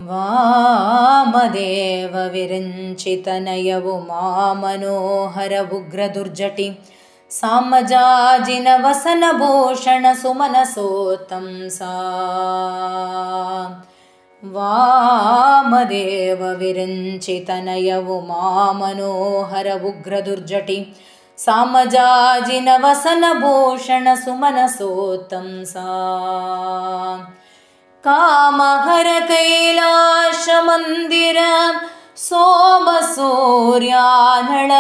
ವಾಮದೇವ ವಿರಂಚಿತನಯವು ಮಾಮನೋಹರ ಉಗ್ರ ದುರ್ಜಟಿ ಸಾಮಜಾಜಿನ ವಸನ ಭೂಷಣ ಸುಮನಸೋತ್ತಂಸ. ವಾಮದೇವ ವಿರಂಚಿತನಯವು ಮಾಮನೋಹರ ಉಗ್ರ ದುರ್ಜಟಿ ಸಾಮಜಾಜಿನ ವಸನ ಭೂಷಣ ಸುಮನಸೋತ್ತಂಸ. ಕಾಮಹರ ಕೈಲಾಶ ಮಂದಿರ ಸೋಮ ಸೂರ್ಯಾನಳ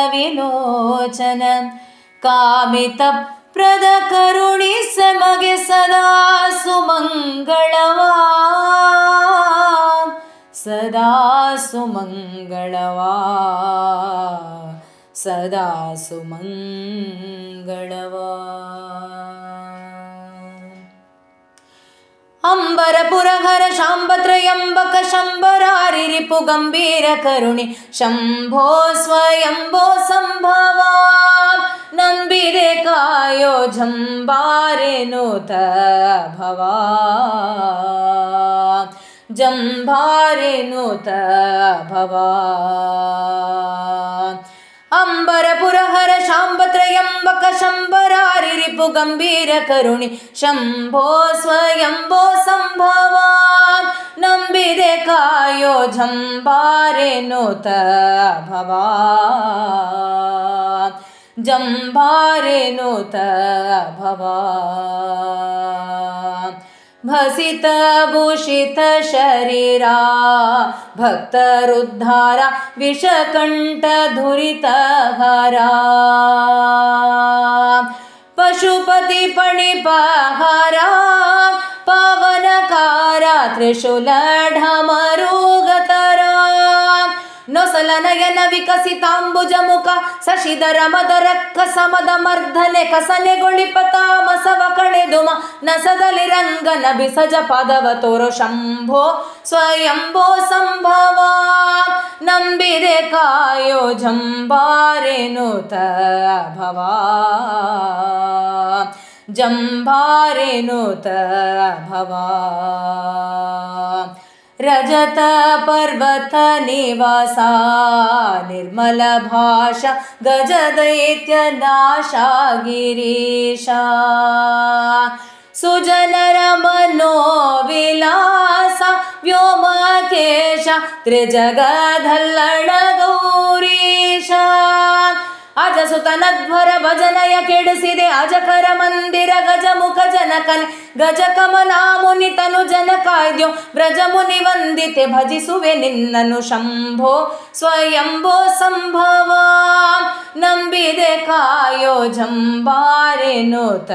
ಕಾಮಿತ ಪ್ರದ ಕರುಣಿಸ ಮಗೆ ಸದಾ ಸುಮಂಗಳವಾ ಸದಾ ಸುಮಂಗಳವಾ ಸದಾ ಸುಮಂಗಳವಾ. ಅಂಬರ ಪುರಹರ ಶಾಂಬತ್ರಯಂಬಕ ಶಂಬರಾರಿ ರಿಪು ಗಂಭೀರ ಕರುಣಿ ಶಂಭೋ ಸ್ವಯಂಭೋ ಸಂಭವ ನಂಬಿದೆ ಕಾಯೋ ಜಂಬಾರೆ ನೂತ ಭವ ಜಂಬಾರೆ ನೂತ ಭವ. ಅಂಬರ ಪುರಹರ ಶಾಂಬತ್ರಯಂಬಕ ಶಂಬರಾರಿ ರಿಪು ಗಂಭೀರ ಕರುಣಿ ಶಂಭೋ ಸ್ವಯಂಭೋ ಸಂಭವ ನಂಬಿದೆ ಕಾಯೋ ಜಂಬಾರೆ ನೂತ ಭವ ಜಂಬಾರೆ ನೂತ ಭವ. ಭಸಿತ ಭೂಷಿತ ಶರೀರಾ ಭಕ್ತರುದ್ಧಾರ ವಿಷಕಂಠ ಧುರಿತಹಾರ ಪಶುಪತಿ ಪಣಿಪಹಾರ ಪವನಕಾರ ತ್ರಿಶೂಲ ಢಮರುಗತರ ನೊಸಲ ನಯನ ವಿಕಸಿತಾಂಬುಜ ಮುಖ ಶಶಿಧರ ಮದರಕ್ಕ ಸಮದ ಮರ್ಧನೆ ಕಸನೆಗೊಳಿಪ ತಾಮಸವ ಕಳೆದುಮ ನಸದಲ್ಲಿ ರಂಗನ ಬಿಸಜ ಪದವ ತೋರೋ ಶಂಭೋ ಸ್ವಯಂಭೋ ಸಂಭವ ನಂಬಿದೆ ಕಾಯೋ ಜಂಬಾರೆ ನೂತ ಭವ ಜಂಬಾರೆ ನೂತ ಭವ. ರಜತ ಪರ್ವತ ನಿವಾಸ ನಿರ್ಮಲ ಭಾಷ ಗಜ ದೈತ್ಯ ನಾಶ ಗಿರೀಶ ಸುಜನರ ಮನೋವಿಲಾಸ ವ್ಯೋಮಕೇಶ ತ್ರಿಜಗಧಲ್ಲಣ ಗೌರೀಶ. ಅಜಸುತನಧ್ವರ ಭಜನಯ ಕೆಡಿಸಿದೆ ಅಜಕರ ಮಂದಿರ ಗಜಮುಖ ಜನಕನೆ ಗಜಕಮನಾ ಮುನಿತನು ಜನಕಾಯ್ದ್ಯೋ ವ್ರಜಮುನಿ ವಂದಿತೆ ಭಜಿಸುವೆ ನಿನ್ನನು ಶಂಭೋ ಸ್ವಯಂಭೋ ಸಂಭವ ನಂಬಿದೆ ಕಾಯೋ ಜಂಬಾರೆ ನೂತ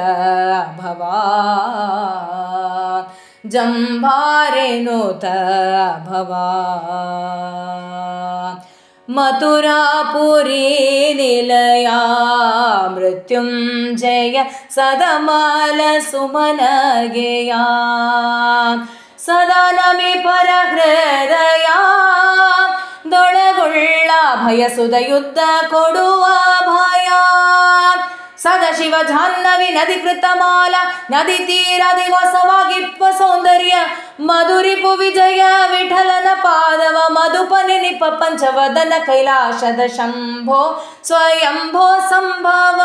ಭವ ಜಂಬಾರೆ ನೂತ ಭವ. ಮಥುರಾಪುರಿ ನಿಲಯ ಮೃತ್ಯುಂಜಯ ಸದಮಾಲ ಸುಮನಗೆಯ ಸದಾ ನಮಿ ಪರ ಹೃದಯ ದೊಳಗುಳ್ಳ ಭಯಸುದ ಯುದ್ಧ ಕೊಡುವ ಭಯ ಸದಾಶಿವ ಜಾಹ್ನವಿ ನದಿ ಕೃತಮಾಲ ನದಿ ತೀರದಿ ವಾಸವಾಗಿಪ್ಪ ಸೌಂದರ್ಯ ಮಧುರಿಪು ವಿಜಯ ವಿಠಲನ ಪಾದವ ಮಧುಪನಿ ನಿಪ ಪಂಚವದನ ಕೈಲಾಸದ ಶಂಭೋ ಸ್ವಯಂಭೋ ಸಂಭವ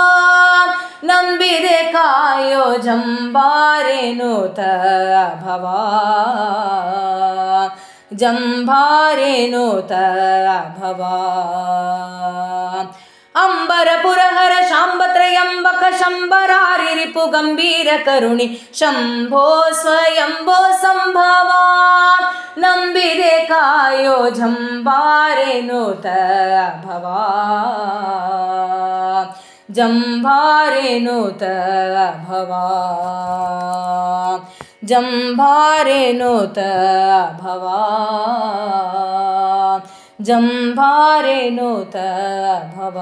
ನಂಬಿದೆ ಕಾಯೋ ಜಂಬಾರೆ ನೂತ ಭವ ಜಂಬಾರೆ ನೂತ ಭವ. ಅಂಬರ ಪುರಹರ ಶಾಂಬತ್ರಯಂಬಕ ಶಂಬರಾರಿ ರಿಪು ಗಂಭೀರ ಕರುಣಿ ಶಂಭೋ ಸ್ವಯಂಭೋ ಸಂಭವ ನಂಬಿದೆ ಕಾಯೋ ಜಂಬಾರೆ ನೂತ ಭವ ಜಂಬಾರೆ ನೂತ ಭವ ಜಂಬಾರೆ ನೂತ ಭವ ಜಂಬಾರೆ ನೂತ ಭವ.